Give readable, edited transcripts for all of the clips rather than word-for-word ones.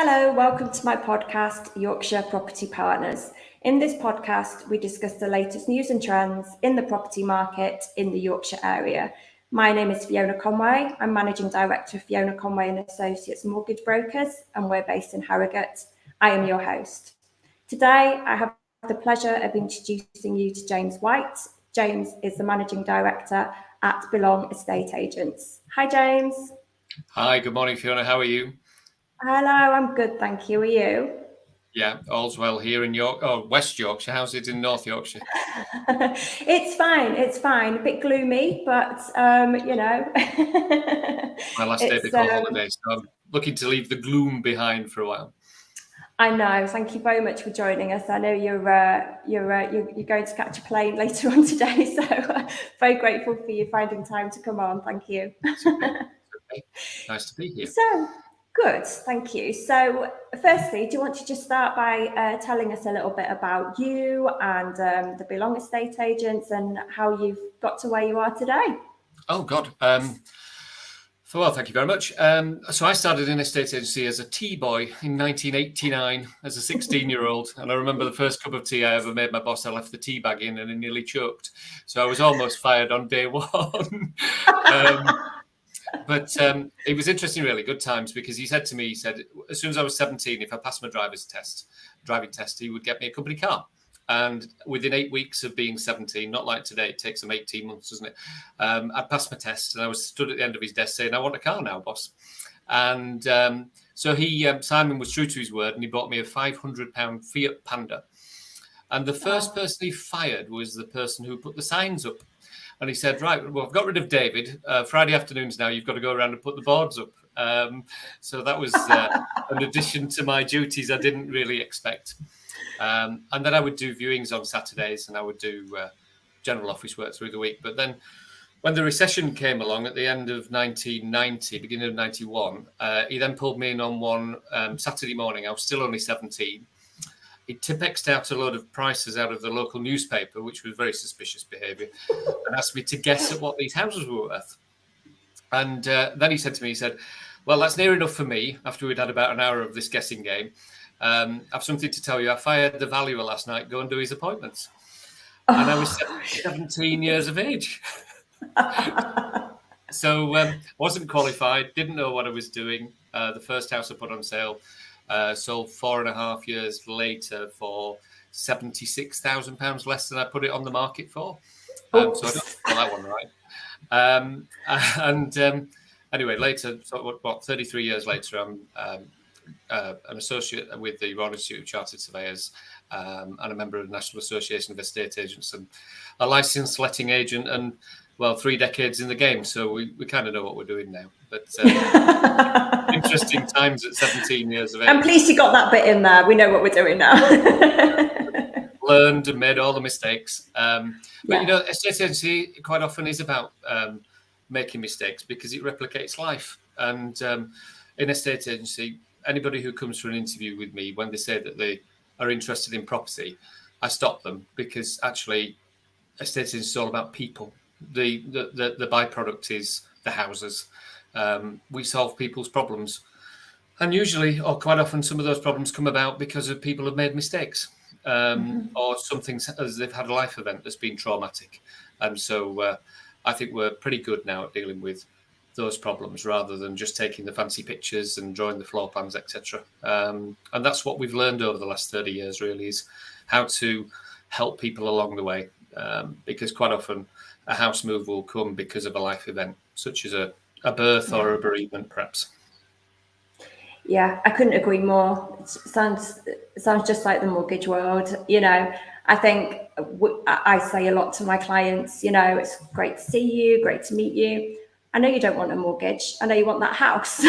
Hello, welcome to my podcast, Yorkshire Property Partners. In this podcast, we discuss the latest news and trends in the property market in the Yorkshire area. My name is Fiona Conway. I'm Managing Director of Fiona Conway and Associates Mortgage Brokers, and we're based in Harrogate. I am your host. Today, I have the pleasure of introducing you to James White. James is the Managing Director at Belong Estate Agents. Hi, James. Hi, good morning, Fiona. How are you? Hello, I'm good, thank you. Are you? Yeah, all's well here in West Yorkshire. How's it in North Yorkshire? It's fine. A bit gloomy, but My last day before holiday, so I'm looking to leave the gloom behind for a while. I know. Thank you very much for joining us. I know you're going to catch a plane later on today, so very grateful for you finding time to come on. Thank you. Okay. Nice to be here. So good, thank you. So firstly, do you want to just start by telling us a little bit about you and the Belong Estate Agents and how you've got to where you are today? Oh God. Well, thank you very much. So I started in estate agency as a tea boy in 1989 as a 16-year-old. And I remember the first cup of tea I ever made my boss, I left the tea bag in and I nearly choked. So I was almost fired on day one. But it was interesting, really good times, because he said, as soon as I was 17, if I passed my driving test, he would get me a company car. And within 8 weeks of being 17, not like today, it takes them 18 months, doesn't it? I passed my test and I was stood at the end of his desk saying, I want a car now, boss. And so Simon was true to his word and he bought me a £500 Fiat Panda. And the first person he fired was the person who put the signs up. And he said, right, well, I've got rid of David. Friday afternoons now, you've got to go around and put the boards up. So that was an addition to my duties I didn't really expect. And then I would do viewings on Saturdays and I would do general office work through the week. But then when the recession came along at the end of 1990, beginning of 91, he then pulled me in on one Saturday morning. I was still only 17. He Tipexed out a load of prices out of the local newspaper, which was very suspicious behaviour, and asked me to guess at what these houses were worth. And then he said to me, well, that's near enough for me after we'd had about an hour of this guessing game. I've something to tell you. I fired the valuer last night. Go and do his appointments. And I was 17 years of age. So wasn't qualified, didn't know what I was doing. The first house I put on sale sold 4.5 years later for £76,000 less than I put it on the market for. So I don't know that one right. Anyway, later, so 33 years later, I'm an associate with the Royal Institute of Chartered Surveyors and a member of the National Association of Estate Agents and a licensed letting agent and, 3 decades in the game. So we kind of know what we're doing now. But interesting times at 17 years of age. I'm pleased you got that bit in there. We know what we're doing now. Learned and made all the mistakes. But, estate agency quite often is about making mistakes because it replicates life. And in estate agency, anybody who comes for an interview with me, when they say that they are interested in property, I stop them because actually estate agency is all about people. The byproduct is the houses. We solve people's problems. And usually, or quite often, some of those problems come about because of people have made mistakes or something as they've had a life event that's been traumatic. And so I think we're pretty good now at dealing with those problems rather than just taking the fancy pictures and drawing the floor plans, etc. And that's what we've learned over the last 30 years, really, is how to help people along the way. Because quite often a house move will come because of a life event, such as a birth or a bereavement, perhaps. Yeah, I couldn't agree more. It sounds just like the mortgage world. I think I say a lot to my clients, it's great to see you, great to meet you. I know you don't want a mortgage. I know you want that house.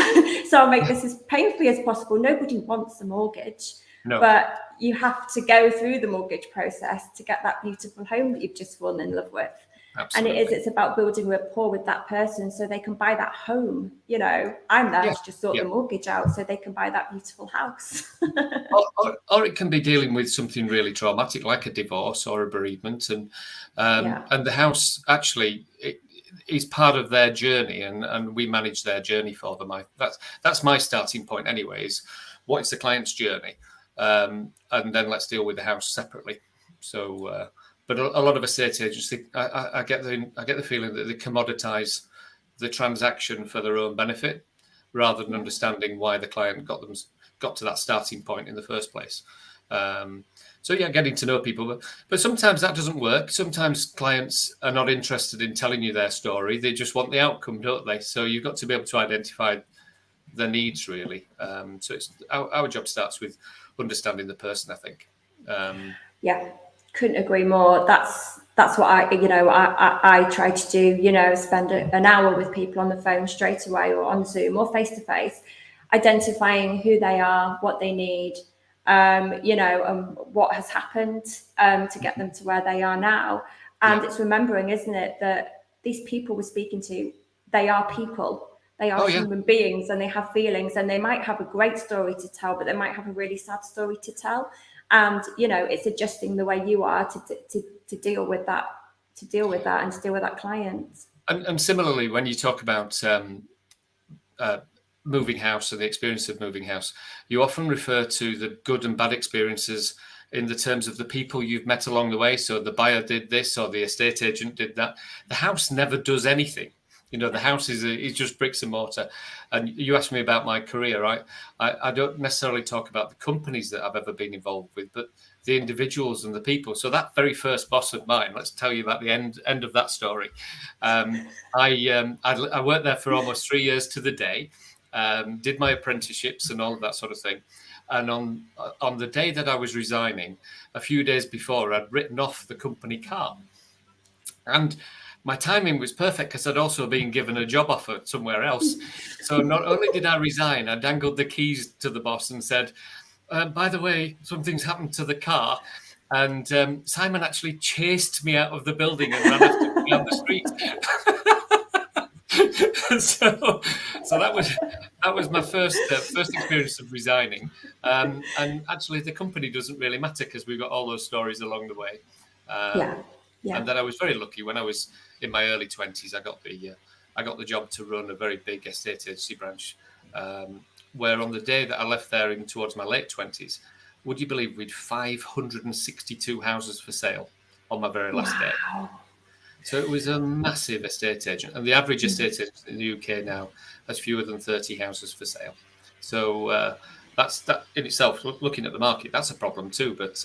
So I'll make this as painfully as possible. Nobody wants a mortgage. No. But you have to go through the mortgage process to get that beautiful home that you've just fallen in love with. Absolutely. And it's about building rapport with that person so they can buy that home. I'm there to just sort the mortgage out so they can buy that beautiful house. or it can be dealing with something really traumatic like a divorce or a bereavement. And the house actually is part of their journey and we manage their journey for them. That's my starting point anyways. what is the client's journey, and then let's deal with the house separately. So, but a lot of estate agents, I get the feeling that they commoditize the transaction for their own benefit, rather than understanding why the client got to that starting point in the first place. So yeah, getting to know people, but sometimes that doesn't work. Sometimes clients are not interested in telling you their story; they just want the outcome, don't they? So you've got to be able to identify their needs, really. So it's our job starts with understanding the person, I think. Yeah, couldn't agree more. That's what I try to do. Spend an hour with people on the phone straight away, or on Zoom, or face to face, identifying who they are, what they need, what has happened to get them to where they are now. And it's remembering, isn't it, that these people we're speaking to, they are people. They are human beings, and they have feelings, and they might have a great story to tell, but they might have a really sad story to tell. And it's adjusting the way you are to deal with that, and to deal with that client. And similarly, when you talk about moving house and the experience of moving house, you often refer to the good and bad experiences in the terms of the people you've met along the way. So the buyer did this, or the estate agent did that. The house never does anything. The house is just bricks and mortar. And you asked me about my career, right? I don't necessarily talk about the companies that I've ever been involved with, but the individuals and the people. So that very first boss of mine, let's tell you about the end of that story. I worked there for almost 3 years to the day, did my apprenticeships and all of that sort of thing. And on the day that I was resigning, a few days before, I'd written off the company car. And my timing was perfect because I'd also been given a job offer somewhere else. So not only did I resign, I dangled the keys to the boss and said, by the way, something's happened to the car. And Simon actually chased me out of the building and ran after me down the street. So that was my first experience of resigning. And actually, the company doesn't really matter because we've got all those stories along the way. And then I was very lucky when I was in my early 20s. I got the job to run a very big estate agency branch, where on the day that I left there towards my late 20s, would you believe we'd 562 houses for sale on my very last day? So it was a massive estate agent, and the average estate agent in the UK now has fewer than 30 houses for sale. So that in itself, looking at the market, that's a problem too. But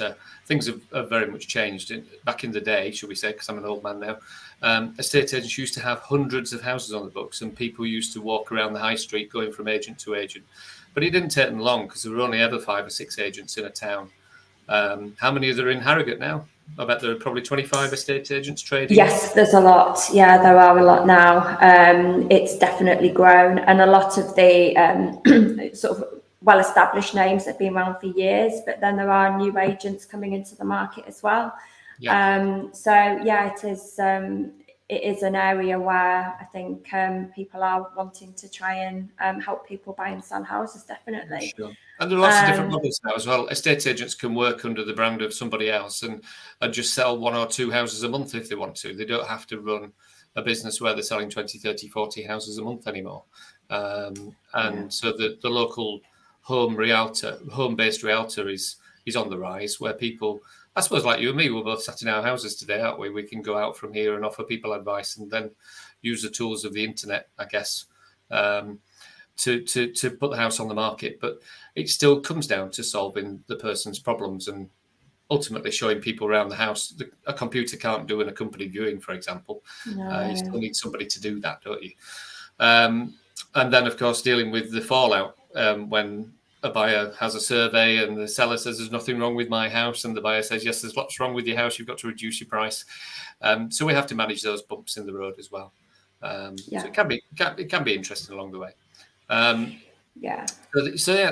things have very much changed. Back in the day, should we say, because I'm an old man now, estate agents used to have hundreds of houses on the books, and people used to walk around the high street going from agent to agent. But it didn't take them long because there were only ever 5 or 6 agents in a town. How many are there in Harrogate now? I bet there are probably 25 estate agents trading. Yes, there's a lot. Yeah, there are a lot now. It's definitely grown, and a lot of the sort of well-established names have been around for years, but then there are new agents coming into the market as well. So yeah, it is an area where I think people are wanting to try and help people buy and sell houses, definitely. Sure. And there are lots of different models now as well. Estate agents can work under the brand of somebody else and just sell 1 or 2 houses a month if they want to. They don't have to run a business where they're selling 20, 30, 40 houses a month anymore. So the local home-based realtor is on the rise, where people, I suppose like you and me, we're both sat in our houses today, aren't we? We can go out from here and offer people advice and then use the tools of the internet, I guess, to put the house on the market. But it still comes down to solving the person's problems and ultimately showing people around the house. A computer can't do in a company viewing, for example. No. You still need somebody to do that, don't you? And then, of course, dealing with the fallout when a buyer has a survey and the seller says there's nothing wrong with my house, and the buyer says, yes, there's lots wrong with your house. You've got to reduce your price. So we have to manage those bumps in the road as well. So it can be interesting along the way.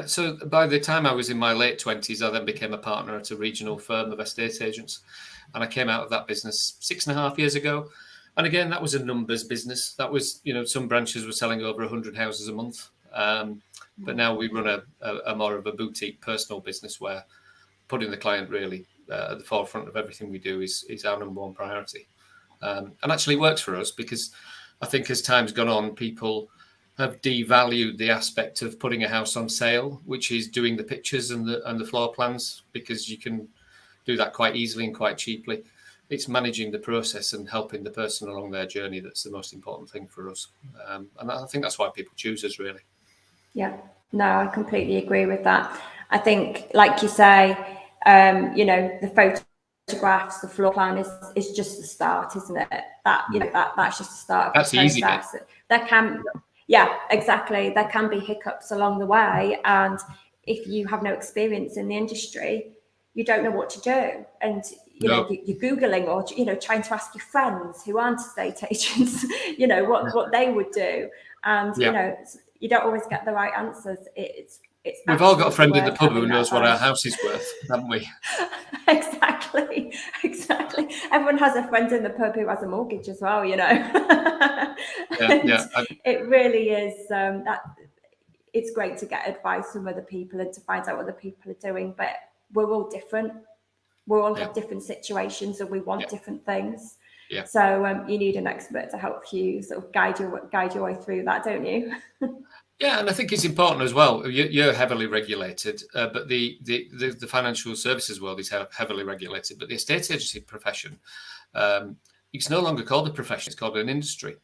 So by the time I was in my late 20s, I then became a partner at a regional firm of estate agents, and I came out of that business 6.5 years ago. And again, that was a numbers business. That was, some branches were selling over 100 houses a month. But now we run a more of a boutique personal business where putting the client really at the forefront of everything we do is our number one priority. And actually it works for us because I think as time's gone on, people have devalued the aspect of putting a house on sale, which is doing the pictures and the floor plans, because you can do that quite easily and quite cheaply. It's managing the process and helping the person along their journey that's the most important thing for us. And I think that's why people choose us, really. Yeah, no, I completely agree with that. I think, like you say, the photographs, the floor plan is just the start, isn't it? That's just the start of That's the the easy process. bit. Yeah, exactly. There can be hiccups along the way, and if you have no experience in the industry, you don't know what to do, and you're googling or trying to ask your friends who aren't estate agents, what they would do, and you don't always get the right answers. We've all got a friend in the pub who having knows what our house is worth, haven't we? Exactly. Everyone has a friend in the pub who has a mortgage as well, Yeah. It really is that it's great to get advice from other people and to find out what other people are doing, but we're all different. We all have different situations and we want different things. Yeah. So you need an expert to help you sort of guide your way through that, don't you? Yeah, and I think it's important as well. You're heavily regulated, but the financial services world is heavily regulated. But the estate agency profession, it's no longer called a profession; it's called an industry.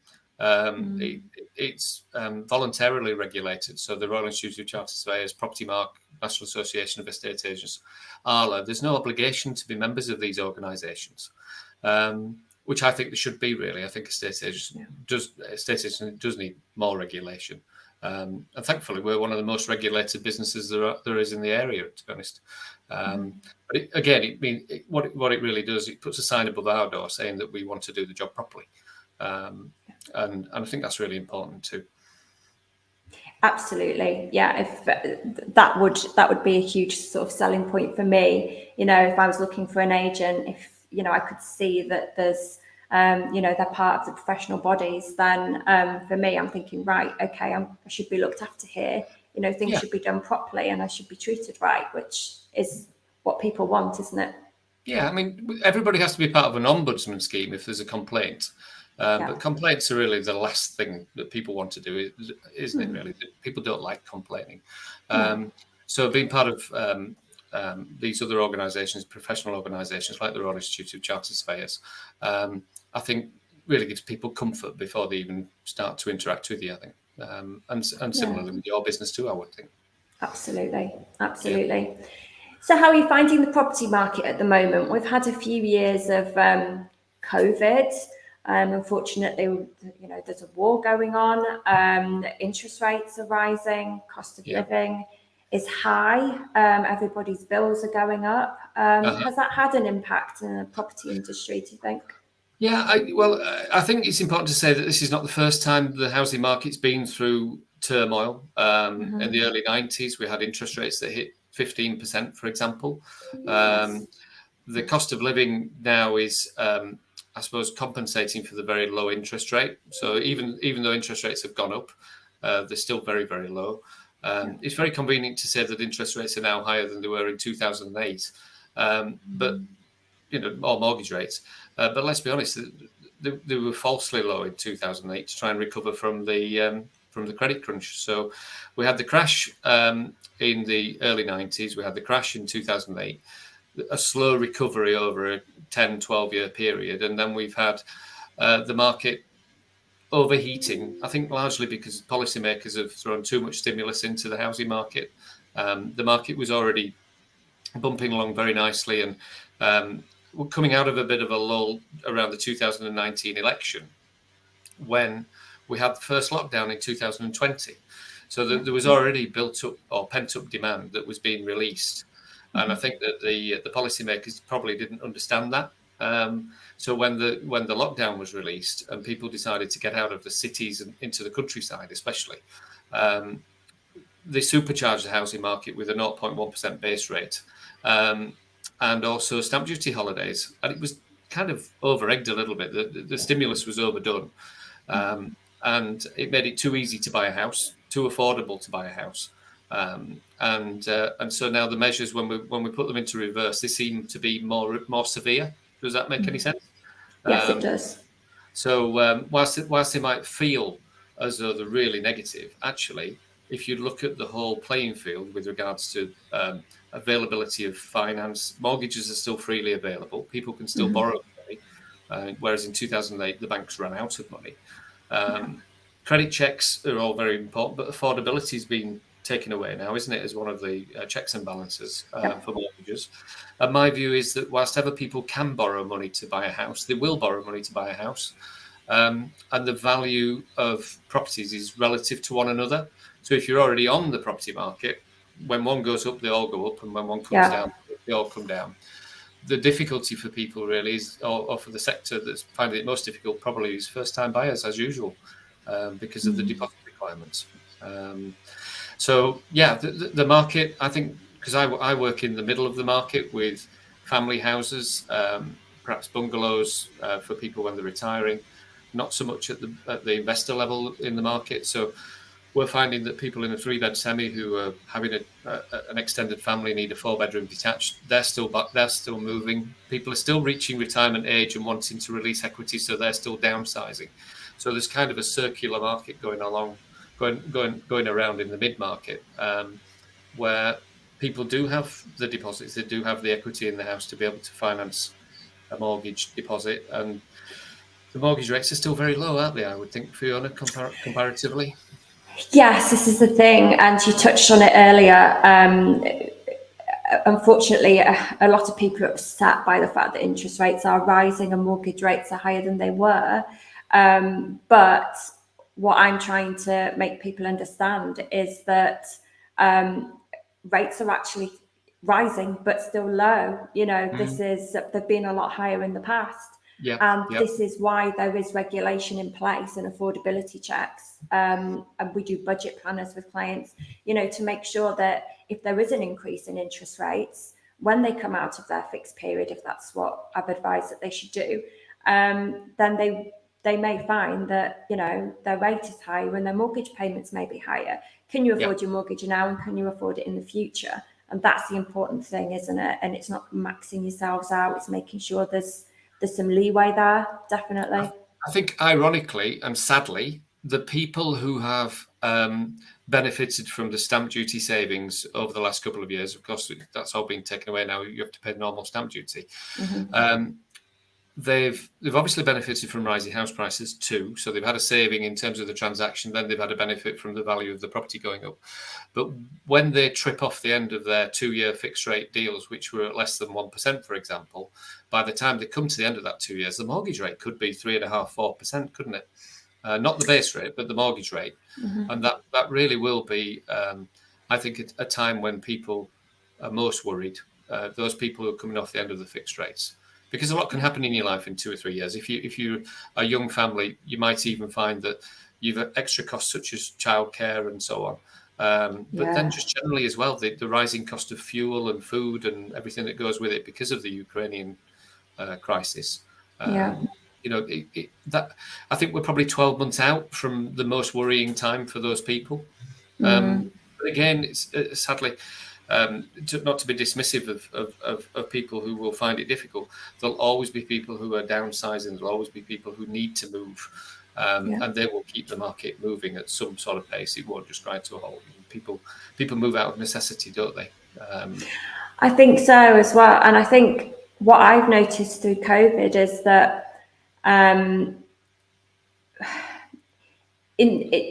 It's voluntarily regulated. So the Royal Institute of Chartered Surveyors, Property Mark, National Association of Estate Agents, ARLA, there's no obligation to be members of these organisations, which I think there should be, really. I think estate agents does need more regulation. And thankfully, we're one of the most regulated businesses there is in the area, to be honest. But what it really does, it puts a sign above our door saying that we want to do the job properly. And I think that's really important too. Absolutely, yeah. If that would be a huge sort of selling point for me. If I was looking for an agent, if I could see that there's they're part of the professional bodies, then for me, I'm thinking, right, okay, I should be looked after here. Things should be done properly, and I should be treated right, which is what people want, isn't it? Yeah, I mean, everybody has to be part of an ombudsman scheme if there's a complaint. But complaints are really the last thing that people want to do, isn't it, really? People don't like complaining. So being part of these other organisations, professional organisations like the Royal Institute of Chartered Surveyors, I think really gives people comfort before they even start to interact with you, I think. And similarly with your business too, I would think. Absolutely. Yeah. So how are you finding the property market at the moment? We've had a few years of COVID. Unfortunately, there's a war going on. Interest rates are rising. Cost of living is high. Everybody's bills are going up. Has that had an impact in the property industry, do you think? Yeah, I think it's important to say that this is not the first time the housing market's been through turmoil. In the early 90s, we had interest rates that hit 15%, for example. The cost of living now is, I suppose, compensating for the very low interest rate. So even though interest rates have gone up, they're still very, very low. It's very convenient to say that interest rates are now higher than they were in 2008, but or mortgage rates. But let's be honest, they were falsely low in 2008 to try and recover from the credit crunch. So we had the crash in the early 90s. We had the crash in 2008, a slow recovery over a 10, 12-year period. And then we've had the market overheating, I think largely because policymakers have thrown too much stimulus into the housing market. The market was already bumping along very nicely, and we're coming out of a bit of a lull around the 2019 election when we had the first lockdown in 2020. So there was already built up or pent up demand that was being released. And I think that the policymakers probably didn't understand that. So when the lockdown was released and people decided to get out of the cities and into the countryside, especially, they supercharged the housing market with a 0.1% base rate. And also stamp duty holidays. And it was kind of over-egged a little bit. The stimulus was overdone. And it made it too easy to buy a house, too affordable to buy a house. And so now the measures, when we put them into reverse, they seem to be more severe. Does that make any sense? Yes, it does. So whilst they might feel as though they're really negative. Actually, if you look at the whole playing field with regards to availability of finance, mortgages are still freely available. People can still borrow money, whereas in 2008 the banks ran out of money. Credit checks are all very important, but affordability has been taken away now, isn't it, as one of the checks and balances for mortgages. And my view is that whilst ever people can borrow money to buy a house, they will borrow money to buy a house. And the value of properties is relative to one another. So if you're already on the property market, when one goes up, they all go up, and when one comes down, they all come down. The difficulty for people really is, or for the sector that's finding it most difficult, probably is first-time buyers, as usual, because of the deposit requirements. So yeah, the market, I think, because I work in the middle of the market with family houses, perhaps bungalows for people when they're retiring, not so much at the investor level in the market. So we're finding that people in a 3-bed semi who are having an extended family, need a 4-bedroom detached, they're still moving. People are still reaching retirement age and wanting to release equity, so they're still downsizing. So there's kind of a circular market going around in the mid-market, where people do have the deposits, they do have the equity in the house to be able to finance a mortgage deposit, and the mortgage rates are still very low, aren't they? I would think, Fiona, comparatively. Yes, this is the thing, and you touched on it earlier. Unfortunately, a lot of people are upset by the fact that interest rates are rising and mortgage rates are higher than they were. But what I'm trying to make people understand is that rates are actually rising, but still low. They've been a lot higher in the past. This is why there is regulation in place and affordability checks. And we do budget planners with clients, to make sure that if there is an increase in interest rates, when they come out of their fixed period, if that's what I've advised that they should do, then they may find that, their rate is higher and their mortgage payments may be higher. Can you afford your mortgage now, and can you afford it in the future? And that's the important thing, isn't it? And it's not maxing yourselves out, it's making sure there's some leeway there, definitely. I think, ironically and sadly, the people who have benefited from the stamp duty savings over the last couple of years, of course, that's all been taken away now. You have to pay normal stamp duty. They've obviously benefited from rising house prices too. So they've had a saving in terms of the transaction, then they've had a benefit from the value of the property going up. But when they trip off the end of their 2-year fixed rate deals, which were at less than 1%, for example, by the time they come to the end of that 2 years, the mortgage rate could be 3.5%, 4%, couldn't it? Not the base rate, but the mortgage rate. And that really will be, I think, a time when people are most worried, those people who are coming off the end of the fixed rates. Because a lot can happen in your life in 2 or 3 years. If you're a young family, you might even find that you've got extra costs such as childcare and so on. But then just generally as well, the rising cost of fuel and food and everything that goes with it because of the Ukrainian crisis. That I think we're probably 12 months out from the most worrying time for those people. But again, it's sadly, not to be dismissive of people who will find it difficult. There'll always be people who are downsizing. There'll always be people who need to move, and they will keep the market moving at some sort of pace. It won't just grind to a halt. People move out of necessity, don't they? I think so as well. And I think what I've noticed through COVID is that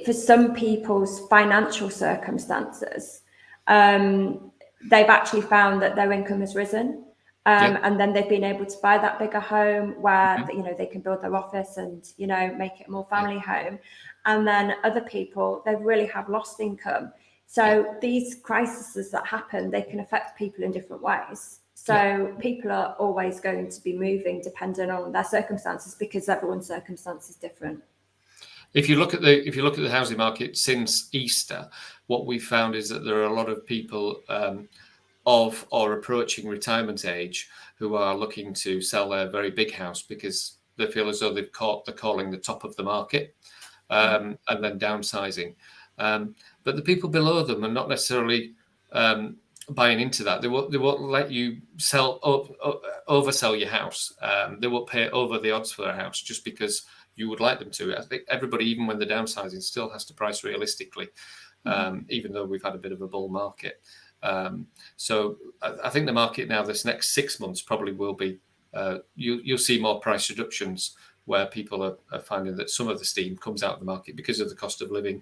for some people's financial circumstances, they've actually found that their income has risen, and then they've been able to buy that bigger home where they can build their office and make it more family home. And then other people, they really have lost income. So these crises that happen, they can affect people in different ways. So people are always going to be moving depending on their circumstances, because everyone's circumstance is different. If you look at the housing market since Easter, what we've found is that there are a lot of people of or approaching retirement age who are looking to sell their very big house because they feel as though they've caught the calling the top of the market, and then downsizing. But the people below them are not necessarily buying into that. They won't let you oversell your house. They won't pay over the odds for a house just because you would like them to. I think everybody, even when they're downsizing, still has to price realistically, even though we've had a bit of a bull market. So I think the market now, this next 6 months, probably will be, you'll see more price reductions where people are finding that some of the steam comes out of the market because of the cost of living.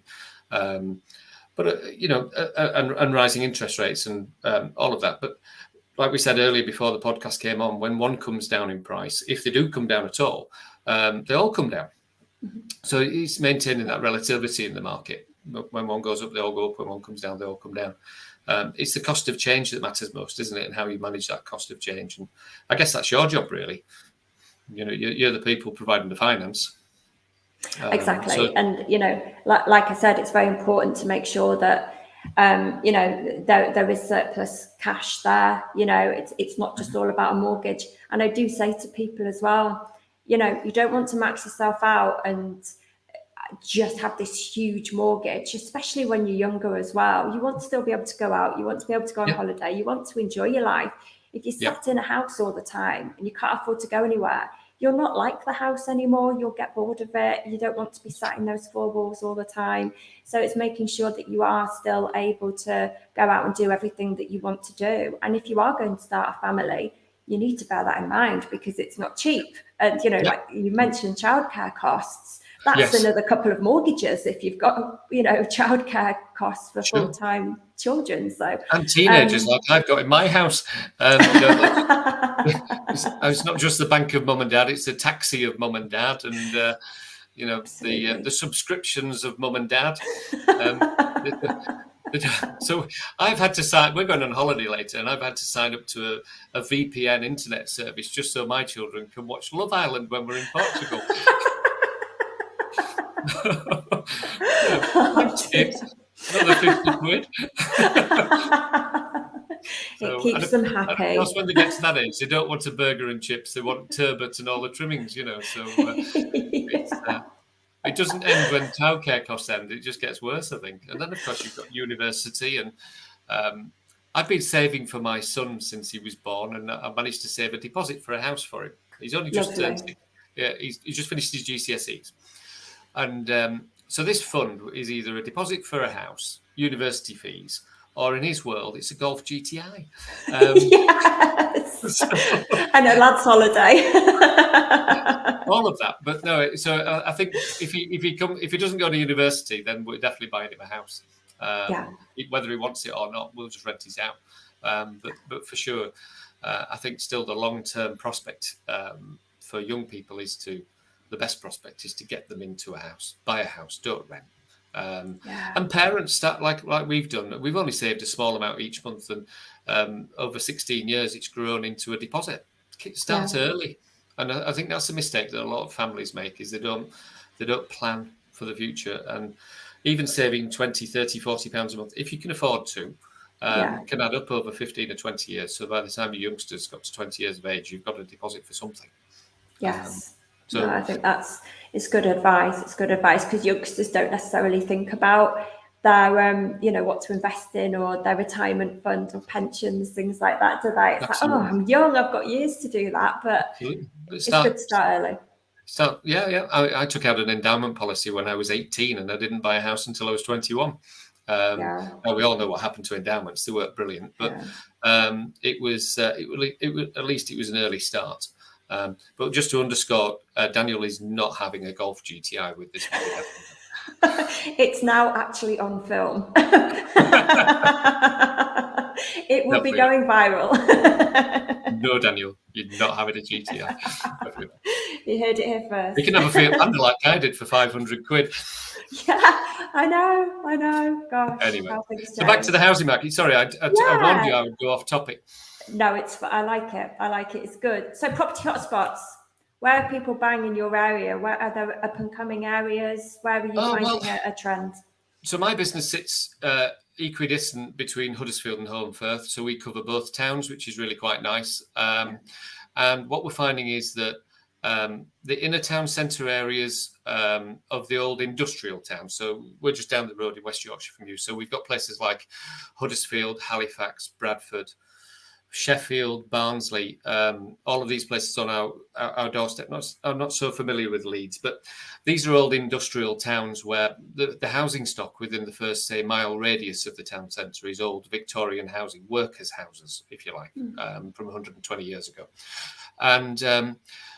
But you know, and rising interest rates and all of that. But like we said earlier before the podcast came on, when one comes down in price, if they do come down at all, they all come down. So it's maintaining that relativity in the market. When one goes up, they all go up. When one comes down, they all come down. It's the cost of change that matters most, isn't it? And how you manage that cost of change. And I guess that's your job, really. You know, you're the people providing the finance. Exactly. And, you know, like I said, it's very important to make sure that, you know, there is surplus cash there. You know, it's not just all about a mortgage. And I do say to people as well, you know, you don't want to max yourself out and just have this huge mortgage, especially when you're younger as well. You want to still be able to go out. You want to be able to go on holiday. You want to enjoy your life. If you're sat in a house all the time and you can't afford to go anywhere, you'll not like the house anymore. You'll get bored of it. You don't want to be sat in those four walls all the time. So it's making sure that you are still able to go out and do everything that you want to do. And if you are going to start a family, you need to bear that in mind because it's not cheap. And, you know, like you mentioned childcare costs. That's another couple of mortgages if you've got, you know, childcare costs for full-time children. So and teenagers like I've got in my house. You know, it's not just the bank of mum and dad; it's the taxi of mum and dad, and you know the subscriptions of mum and dad. So I've had to sign. We're going on holiday later, and I've had to sign up to a VPN internet service just so my children can watch Love Island when we're in Portugal. Another 50 quid. It keeps them happy. Of course, when they get to that age, they don't want a burger and chips. They want turbot and all the trimmings, you know. So it doesn't end when childcare costs end. It just gets worse, I think. And then, of course, you've got university. And I've been saving for my son since he was born, and I managed to save a deposit for a house for him. He's only just turned 6. Yeah, he's just finished his GCSEs. And so this fund is either a deposit for a house, university fees, or in his world, it's a Golf GTI. Yes, and a lad's holiday. All of that, but no. So I think if he doesn't go to university, then we're definitely buying him a house. Whether he wants it or not, we'll just rent his out. But for sure, I think still the long-term prospect for young people the best prospect is to get them into a house, buy a house, don't rent. And parents start like we've done. We've only saved a small amount each month, and over 16 years, it's grown into a deposit. Start early, and I think that's a mistake that a lot of families make is they don't plan for the future. And even saving 20, 30, 40 pounds a month, if you can afford to, can add up over 15 or 20 years. So by the time your youngsters got to 20 years of age, you've got a deposit for something. Yes. So I think it's good advice. It's good advice because youngsters don't necessarily think about their, you know, what to invest in or their retirement fund or pensions, things like that, do they? It's like, I'm young, I've got years to do that, but it's good to start early. So I took out an endowment policy when I was 18, and I didn't buy a house until I was 21. Now we all know what happened to endowments; they weren't brilliant, but it was at least it was an early start. But just to underscore, Daniel is not having a Golf GTI with this one. It's now actually on film. It will be going viral. No, Daniel, you're not having a GTI. You heard it here first. You can have a Fiat Panda like I did for 500 quid. Yeah, I know. Gosh. Anyway, so back to the housing market. Sorry, I warned you I would go off topic. No, I like it. It's good. So property hotspots. Where are people buying in your area? Where are there up and coming areas? Where are you finding a trend? So my business sits equidistant between Huddersfield and Holmfirth. So we cover both towns, which is really quite nice. And what we're finding is that the inner town centre areas of the old industrial town. So we're just down the road in West Yorkshire from you. So we've got places like Huddersfield, Halifax, Bradford, Sheffield, Barnsley, all of these places on our doorstep. I'm not so familiar with Leeds, but these are old industrial towns where the housing stock within the first, say, mile radius of the town centre is old Victorian housing, workers' houses, if you like, from 120 years ago. And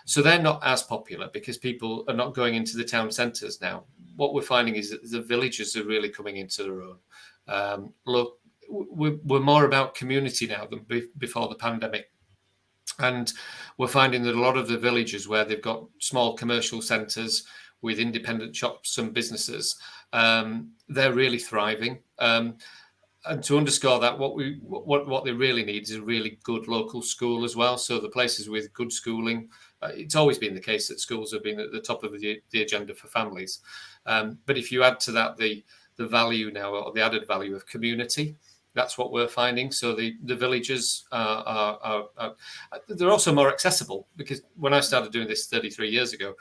so they're not as popular because people are not going into the town centres now. What we're finding is that the villages are really coming into their own. Look, we're more about community now than before the pandemic. And we're finding that a lot of the villages where they've got small commercial centres with independent shops and businesses, they're really thriving. And to underscore that, what they really need is a really good local school as well. So the places with good schooling, it's always been the case that schools have been at the top of the agenda for families. But if you add to that the value now, or the added value of community, that's what we're finding. So the villages they're also more accessible, because when I started doing this 33 years ago,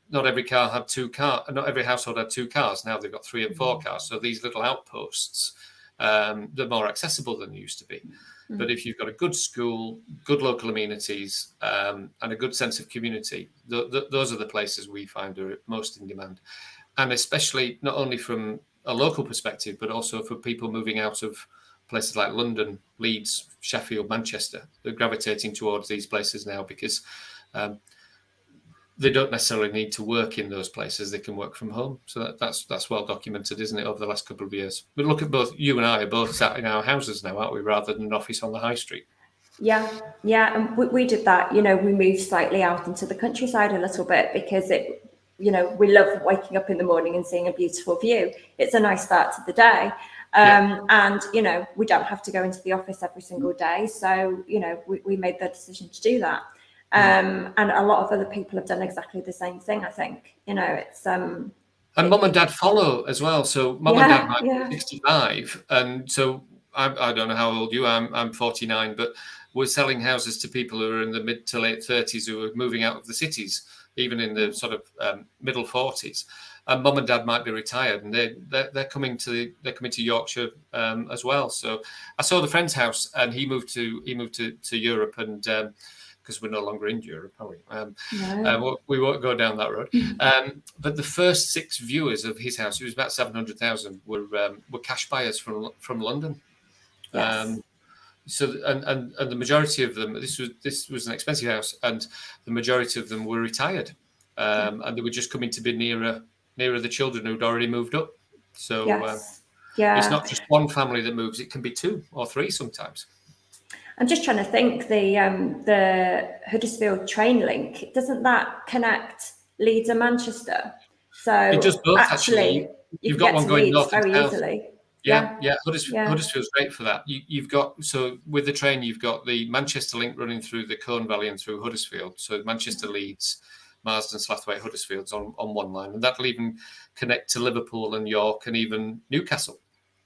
not every car had two cars. Not every household had two cars. Now they've got 3 and 4 cars. So these little outposts, they're more accessible than they used to be. But if you've got a good school, good local amenities, and a good sense of community, those are the places we find are most in demand. And especially not only from a local perspective, but also for people moving out of places like London, Leeds, Sheffield, Manchester. They're gravitating towards these places now because they don't necessarily need to work in those places. They can work from home. So that's well documented, isn't it, over the last couple of years? But look at both, you and I are both sat in our houses now, aren't we, rather than an office on the high street? Yeah, and we did that. We moved slightly out into the countryside a little bit because we love waking up in the morning and seeing a beautiful view. It's a nice start to the day. And, we don't have to go into the office every single day. So, we made the decision to do that. And a lot of other people have done exactly the same thing, I think. It's... and mum and dad follow as well. So mum and dad might be 65. And so I don't know how old you are. I'm 49, but we're selling houses to people who are in the mid to late 30s who are moving out of the cities, even in the sort of middle 40s. And mum and dad might be retired, and they're coming to Yorkshire as well. So I saw the friend's house, and he moved to Europe, and because we're no longer in Europe, are we? No. We won't go down that road. But the first 6 viewers of his house, it was about 700,000, were cash buyers from London. Yes. So and the majority of them, this was an expensive house, and the majority of them were retired, and they were just coming to be nearer the children who'd already moved up. So it's not just one family that moves; it can be 2 or 3 sometimes. I'm just trying to think. The Huddersfield train link, doesn't that connect Leeds and Manchester? So it does both, actually. You've got one going north very and south. easily. Yeah. Huddersfield's great for that. You've got, so with the train, you've got the Manchester link running through the Colne Valley and through Huddersfield. So Manchester, Leeds, Marsden, Slathwaite, Huddersfield's on one line, and that'll even connect to Liverpool and York and even Newcastle.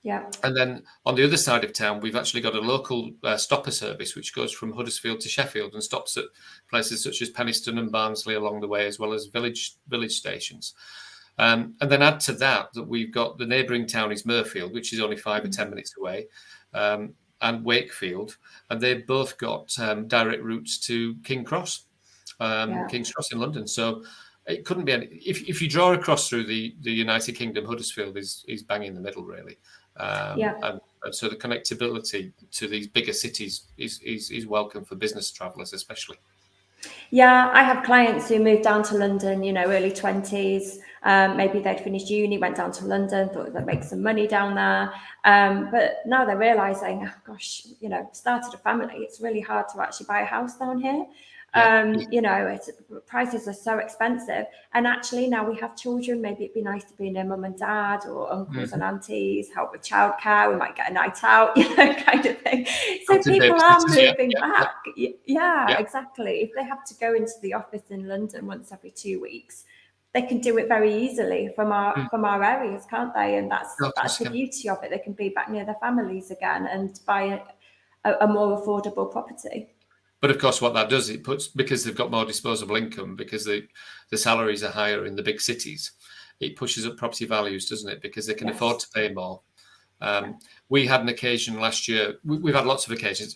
Yeah. And then on the other side of town, we've actually got a local stopper service which goes from Huddersfield to Sheffield and stops at places such as Penistone and Barnsley along the way, as well as village stations. And then add to that we've got the neighbouring town is Mirfield, which is only 5 or 10 minutes away, and Wakefield, and they've both got direct routes to King's Cross in London. So it couldn't be any. If you draw across through the United Kingdom, Huddersfield is bang in the middle, really. And so the connectivity to these bigger cities is welcome for business travellers, especially. Yeah, I have clients who moved down to London, early 20s. Maybe they'd finished uni, went down to London, thought they'd make some money down there. But now they're realising, oh gosh, started a family. It's really hard to actually buy a house down here. Prices are so expensive. And actually now we have children, maybe it'd be nice to be near mum and dad or uncles and aunties, help with childcare. We might get a night out, kind of thing. So people are moving back. Yeah, exactly. If they have to go into the office in London once every 2 weeks, they can do it very easily from our areas, can't they? And that's the beauty of it. They can be back near their families again and buy a more affordable property. But of course, what that does, it puts, because they've got more disposable income, because the salaries are higher in the big cities, it pushes up property values, doesn't it? Because they can afford to pay more. We had an occasion last year. We've had lots of occasions.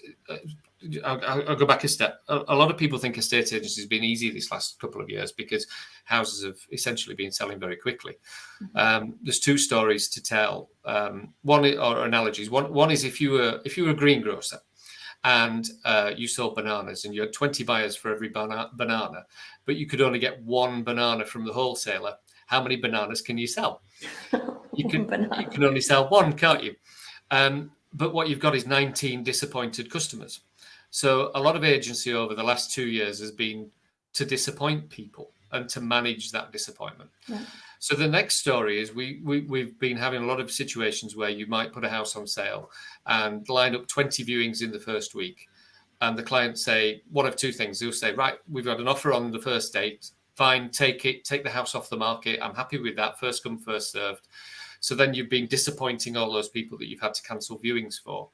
I'll go back a step. A lot of people think estate agency has been easy this last couple of years because houses have essentially been selling very quickly. There's two stories to tell. One, or analogies. One is if you were a greengrocer and you sold bananas and you had 20 buyers for every banana, but you could only get one banana from the wholesaler. How many bananas can you sell? You can only sell one, can't you? But what you've got is 19 disappointed customers. So a lot of agency over the last 2 years has been to disappoint people and to manage that disappointment. Yeah. So the next story is we've been having a lot of situations where you might put a house on sale and line up 20 viewings in the first week. And the client say one of two things. They'll say, right, we've got an offer on the first date. Fine, take the house off the market. I'm happy with that. First come, first served. So then you've been disappointing all those people that you've had to cancel viewings for.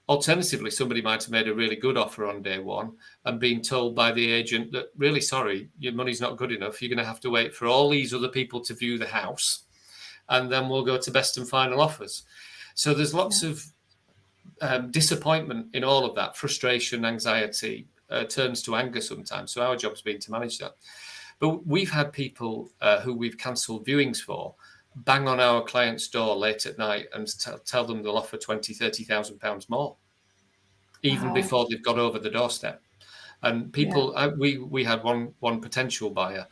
Alternatively, somebody might have made a really good offer on day one and been told by the agent that, really sorry, your money's not good enough. You're going to have to wait for all these other people to view the house, and then we'll go to best and final offers. So there's lots of disappointment in all of that. Frustration, anxiety turns to anger sometimes. So our job's been to manage that. But we've had people who we've cancelled viewings for bang on our client's door late at night and tell them they'll offer £20,000-30,000 more, even before they've got over the doorstep. And people, we had one potential buyer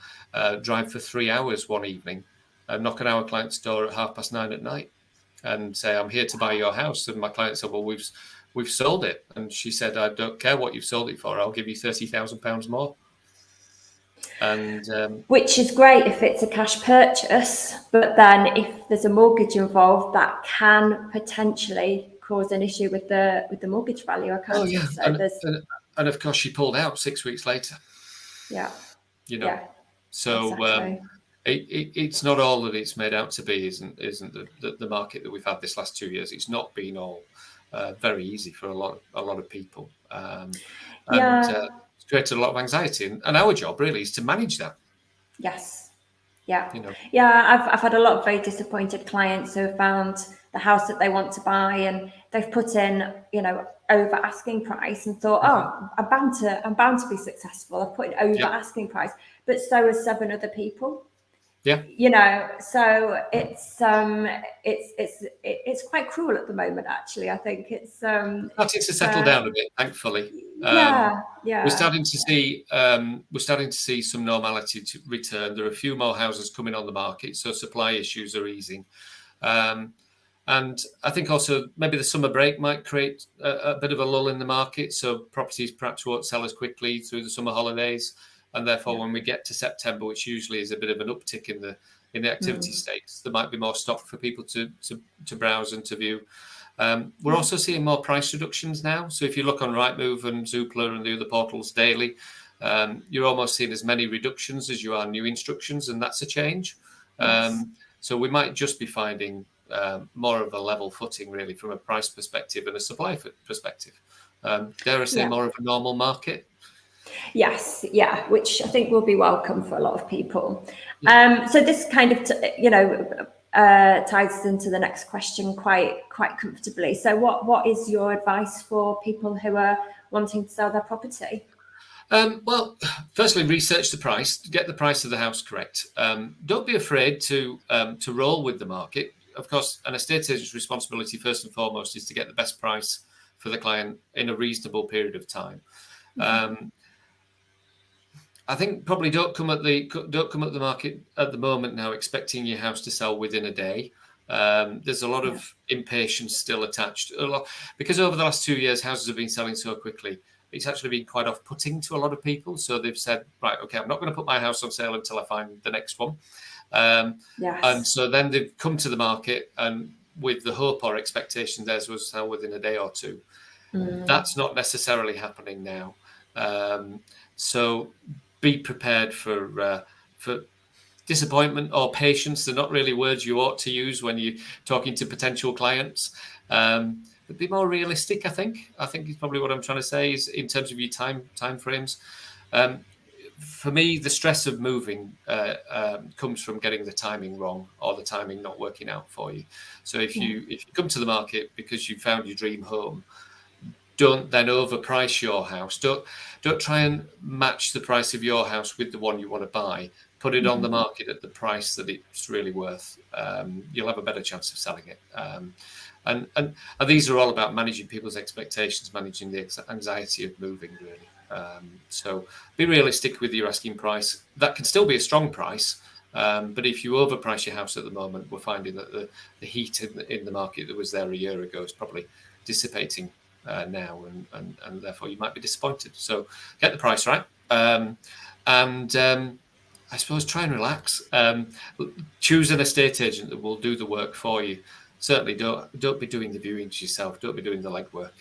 drive for 3 hours one evening, knock on our client's door at 9:30 at night, and say, "I'm here to buy your house." And my client said, "Well, we've sold it." And she said, "I don't care what you've sold it for. I'll give you £30,000 more." And which is great if it's a cash purchase, but then if there's a mortgage involved, that can potentially cause an issue with the mortgage value. So and of course she pulled out 6 weeks later. Yeah, So exactly. It's not all that it's made out to be, isn't the market that we've had this last 2 years. It's not been all very easy for a lot of people. It's created a lot of anxiety, and our job really is to manage that. Yes. Yeah. I've had a lot of very disappointed clients who have found the house that they want to buy, and they've put in, over asking price and thought, I'm bound to be successful. I've put in over asking price, but so has 7 other people. Yeah. So it's quite cruel at the moment, actually. I think it's starting to settle down a bit, thankfully. We're starting to see some normality to return. There are a few more houses coming on the market, so supply issues are easing. And I think also maybe the summer break might create a bit of a lull in the market, so properties perhaps won't sell as quickly through the summer holidays. And therefore, when we get to September, which usually is a bit of an uptick in the activity stakes, there might be more stock for people to browse and to view. We're also seeing more price reductions now. So if you look on Rightmove and Zoopla and the other portals daily, you're almost seeing as many reductions as you are new instructions, and that's a change. Yes. So we might just be finding more of a level footing, really, from a price perspective and a supply perspective. Dare I say more of a normal market? Yes, which I think will be welcome for a lot of people. So this kind of, ties into the next question quite comfortably. So what is your advice for people who are wanting to sell their property? Well, firstly, research the price, get the price of the house correct. Don't be afraid to roll with the market. Of course, an estate agent's responsibility first and foremost is to get the best price for the client in a reasonable period of time. I think probably don't come at the market at the moment now expecting your house to sell within a day. There's a lot of impatience still attached. Because over the last 2 years, houses have been selling so quickly. It's actually been quite off-putting to a lot of people. So they've said, right, okay, I'm not going to put my house on sale until I find the next one. And so then they've come to the market and with the hope or expectation theirs was sell within a day or two. That's not necessarily happening now. So be prepared for disappointment or patience. They're not really words you ought to use when you're talking to potential clients. be more realistic. I think is probably what I'm trying to say, is in terms of your time frames. For me, the stress of moving comes from getting the timing wrong, or the timing not working out for you. So if you come to the market because you found your dream home, don't then overprice your house. Don't try and match the price of your house with the one you want to buy. Put it on the market at the price that it's really worth. You'll have a better chance of selling it. And these are all about managing people's expectations, managing the anxiety of moving, really. So be realistic with your asking price. That can still be a strong price, but if you overprice your house at the moment, we're finding that the heat in the market that was there a year ago is probably dissipating now, and therefore you might be disappointed. So get the price right, and I suppose try and relax. Choose an estate agent that will do the work for you. Certainly don't be doing the viewings yourself. Don't be doing the legwork,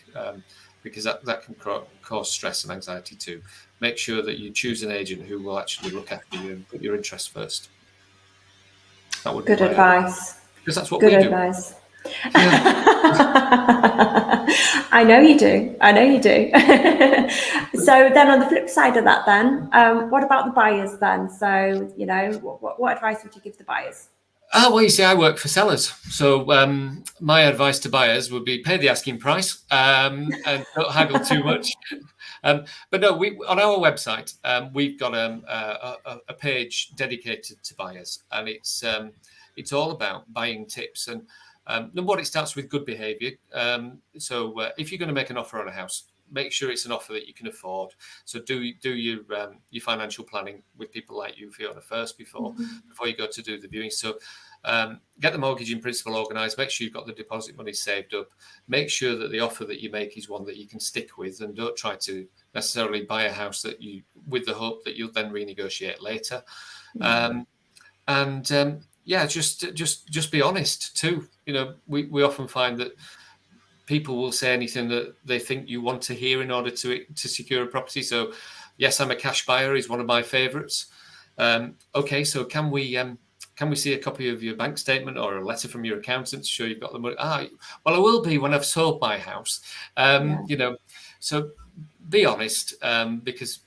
because that can cause stress and anxiety too. Make sure that you choose an agent who will actually look after you and put your interests first. That would Good be advice. Because that's what Good we advice. do. Yeah. I know you do. So then on the flip side of that then, what about the buyers then? So, what advice would you give the buyers? Well, you see, I work for sellers. So my advice to buyers would be pay the asking price, and don't haggle too much. But no, on our website, we've got a page dedicated to buyers, and it's all about buying tips. And number one, it starts with good behaviour. So if you're going to make an offer on a house, make sure it's an offer that you can afford. So do your financial planning with people like you, Fiona, first before you go to do the viewing. So get the mortgage in principle organised. Make sure you've got the deposit money saved up. Make sure that the offer that you make is one that you can stick with, and don't try to necessarily buy a house with the hope that you'll then renegotiate later. Just be honest too. We often find that people will say anything that they think you want to hear in order to secure a property. So, yes, I'm a cash buyer is one of my favourites. Okay, so can we see a copy of your bank statement or a letter from your accountant to show you've got the money? Well, I will be when I've sold my house. So be honest, because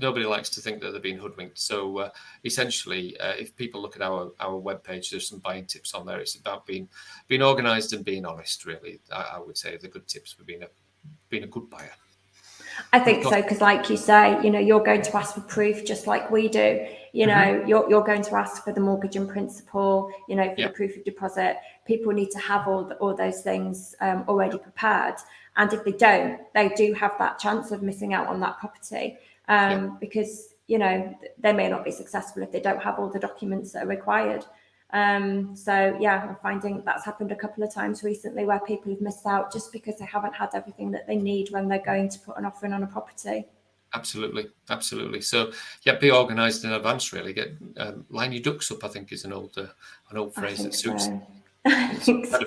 nobody likes to think that they're being hoodwinked. So essentially, if people look at our webpage, there's some buying tips on there. It's about being organised and being honest, really. I would say the good tips for being a good buyer. I think so, because like you say, you're going to ask for proof just like we do. You're going to ask for the mortgage in principle, for the proof of deposit. People need to have all those things already prepared. And if they don't, they do have that chance of missing out on that property. Because they may not be successful if they don't have all the documents that are required. I'm finding that's happened a couple of times recently, where people have missed out just because they haven't had everything that they need when they're going to put an offer in on a property. Absolutely. So be organised in advance. Really, line your ducks up. I think is an old phrase that suits. I think so.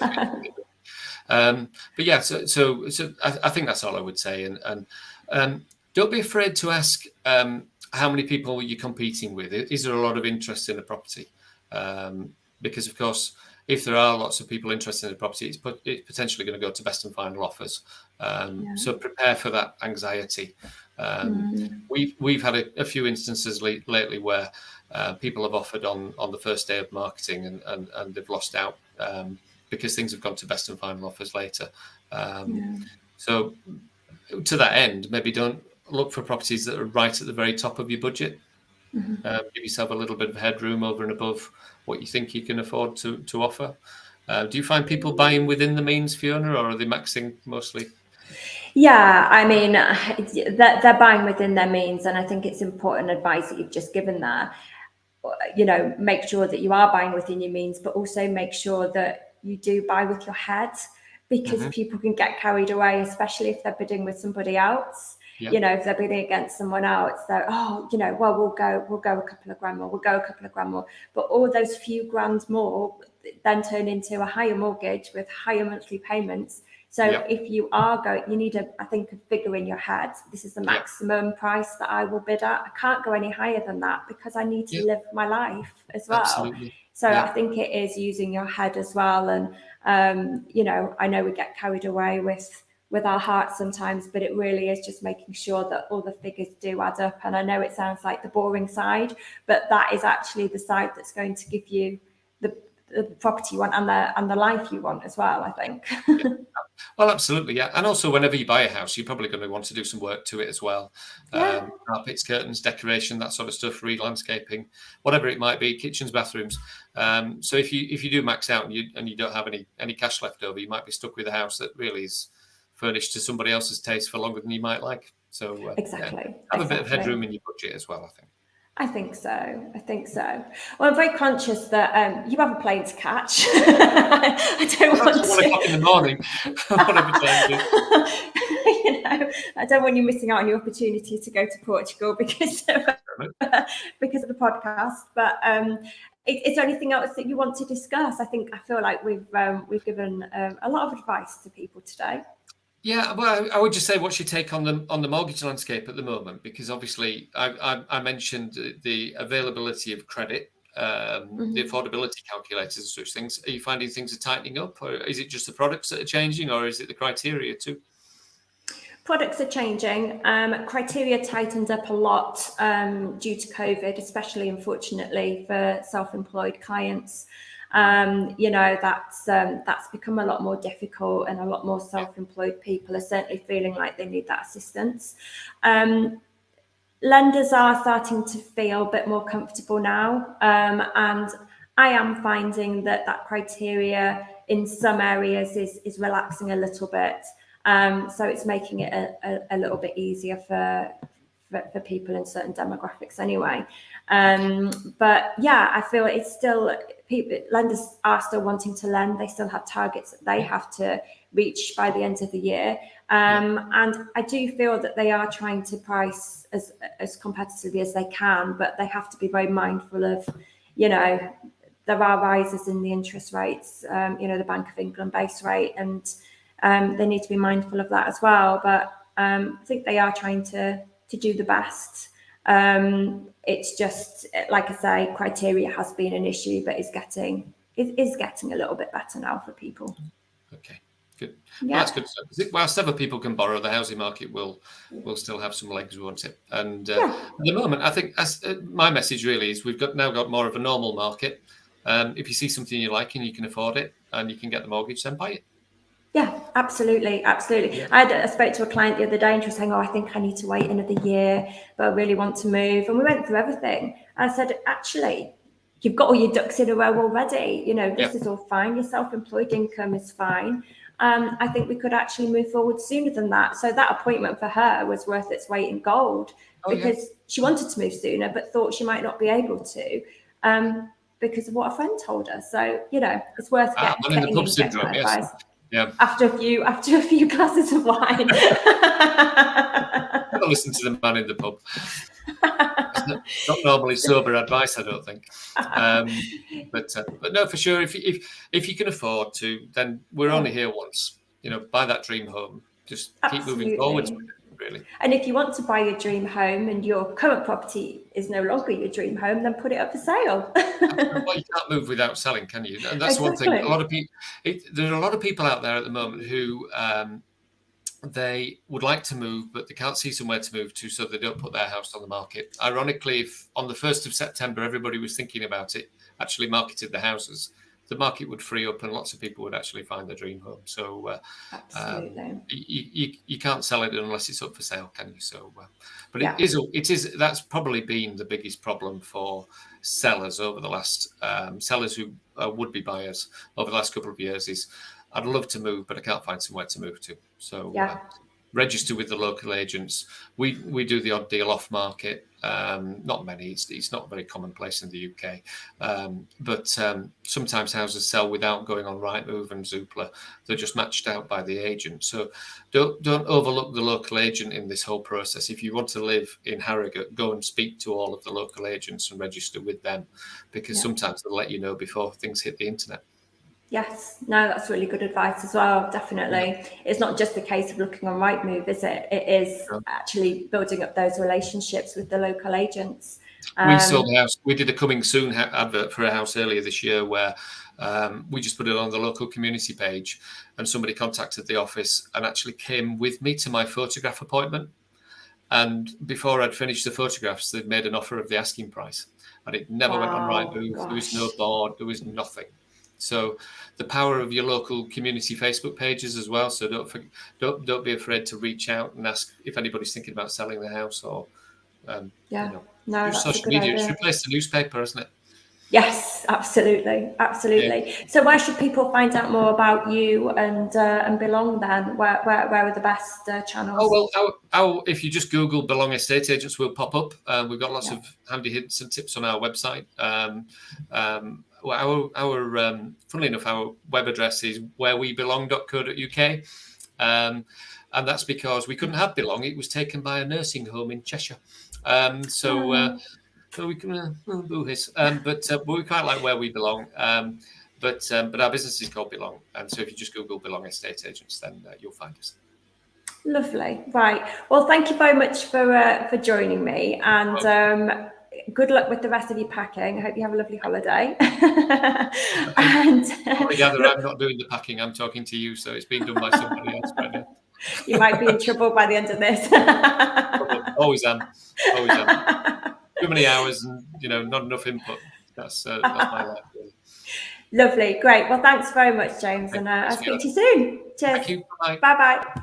So I think that's all I would say, and don't be afraid to ask how many people you're competing with. Is there a lot of interest in the property? Because, of course, if there are lots of people interested in the property, it's potentially going to go to best and final offers. So prepare for that anxiety. We've had a few instances lately where people have offered on the first day of marketing and they've lost out because things have gone to best and final offers later. So to that end, maybe don't look for properties that are right at the very top of your budget. Give yourself a little bit of headroom over and above what you think you can afford to offer. Do you find people buying within the means, Fiona, or are they maxing mostly? Yeah, I mean, they're buying within their means, and I think it's important advice that you've just given there. Make sure that you are buying within your means, but also make sure that you do buy with your head, because people can get carried away, especially if they're bidding with somebody else. If they're bidding against someone else, they're, we'll go a couple of grand more, but all those few grand more then turn into a higher mortgage with higher monthly payments. So Yeah. if you are going, you need I think a figure in your head. This is the maximum price that I will bid at. I can't go any higher than that because I need to live my life as well. Absolutely. So I think it is using your head as well. And, you know, I know we get carried away with our hearts sometimes, but it really is just making sure that all the figures do add up. And I know it sounds like the boring side, but that is actually the side that's going to give you the property you want and the life you want as well, I think. Yeah. Well, absolutely, yeah. And also, whenever you buy a house, you're probably going to want to do some work to it as well. Yeah. Carpets, curtains, decoration, that sort of stuff, re-landscaping, whatever it might be, kitchens, bathrooms. So if you do max out and you don't have any cash left over, you might be stuck with a house that really is furnished to somebody else's taste for longer than you might like. So Exactly. have a bit of headroom in your budget as well, I think. I think so. Well, I'm very conscious that you have a plane to catch. I don't want to. 1 o'clock in the morning. You know, I don't want you missing out on your opportunity to go to Portugal because of the podcast. But is there anything else that you want to discuss? I feel like we've given a lot of advice to people today. Yeah, well, I would just say, what's your take on the mortgage landscape at the moment? Because obviously, I mentioned the availability of credit, the affordability calculators and such things. Are you finding things are tightening up, or is it just the products that are changing, or is it the criteria too? Products are changing. Criteria tightened up a lot due to COVID, especially, unfortunately, for self-employed clients. You know, that's become a lot more difficult, and a lot more self-employed people are certainly feeling like they need that assistance. Lenders are starting to feel a bit more comfortable now, and I am finding that criteria in some areas is relaxing a little bit. So it's making it a little bit easier for people in certain demographics anyway. But yeah, I feel it's still, lenders are still wanting to lend. They still have targets that they have to reach by the end of the year. And I do feel that they are trying to price as competitively as they can, but they have to be very mindful of, you know, there are rises in the interest rates, you know, the Bank of England base rate, and they need to be mindful of that as well. But I think they are trying to do the best. It's just, like I say, criteria has been an issue, but is getting a little bit better now for people. Okay, good. Yeah. Well, that's good. Whilst other people can borrow, the housing market will still have some legs, won't it? And at the moment, I think my message really is we've now got more of a normal market. If you see something you like and you can afford it and you can get the mortgage, then buy it. Yeah, absolutely. Yeah. I spoke to a client the other day and she was saying, "Oh, I think I need to wait another year, but I really want to move." And we went through everything. And I said, actually, you've got all your ducks in a row already. You know, this is all fine. Your self-employed income is fine. I think we could actually move forward sooner than that. So that appointment for her was worth its weight in gold, because she wanted to move sooner, but thought she might not be able to. Because of what a friend told her. So, you know, it's worth getting in the pub syndrome, advice. Yeah. After a few glasses of wine. Never listen to the man in the pub. It's not normally sober advice, I don't think. But no, for sure, if you can afford to, then we're only here once. You know, buy that dream home. Just keep moving forwards with it, really. And if you want to buy your dream home and your current property is no longer your dream home, then put it up for sale. Well, you can't move without selling, can you? And that's one thing. A lot of people. There are a lot of people out there at the moment who they would like to move, but they can't see somewhere to move to, so they don't put their house on the market. Ironically, if on the 1st of September everybody was thinking about it, actually marketed the houses, the market would free up and lots of people would actually find their dream home. So absolutely, you can't sell it unless it's up for sale, can you? So, but it is that's probably been the biggest problem for sellers over the last sellers who would be buyers over the last couple of years is, I'd love to move, but I can't find somewhere to move to. So register with the local agents. We do the odd deal off market. Not many. It's not very commonplace in the UK. But sometimes houses sell without going on Rightmove and Zoopla. They're just matched out by the agent. So don't overlook the local agent in this whole process. If you want to live in Harrogate, go and speak to all of the local agents and register with them, because sometimes they'll let you know before things hit the internet. Yes, no, that's really good advice as well. Definitely. Yeah. It's not just a case of looking on Rightmove, is it? It is actually building up those relationships with the local agents. We sold a house. We did a coming soon advert for a house earlier this year where we just put it on the local community page, and somebody contacted the office and actually came with me to my photograph appointment. And before I'd finished the photographs, they'd made an offer of the asking price, and it never went on Wow, Rightmove. There was no gosh. board. There was nothing. So the power of your local community Facebook pages as well. So don't be afraid to reach out and ask if anybody's thinking about selling the house, or Yeah, no, use that's a social good media. It's idea. replaced the newspaper, hasn't it? Yes, absolutely, Yeah. absolutely. So where should people find out more about you and Belong then? Where are the best channels? Oh well, if you just Google "Belong Estate Agents," will pop up. We've got lots Yeah. of handy hints and tips on our website. Well, funnily enough, our web address is wherewebelong.co.uk, and that's because we couldn't have Belong; it was taken by a nursing home in Cheshire. So we can boo his, but we quite like Where We Belong. But our business is called Belong, and so if you just Google "Belong Estate Agents," then you'll find us. Lovely. Right. Well, thank you very much for joining me, and good luck with the rest of your packing. I hope you have a lovely holiday. And I gather I'm not doing the packing. I'm talking to you, so it's being done by somebody else right now. You might be in trouble by the end of this. Always am. Always am. Too many hours and not enough input. That's my life, really. Lovely. Great. Well, thanks very much, James, and I'll speak to you soon. Cheers. Thank you. Bye. Bye bye.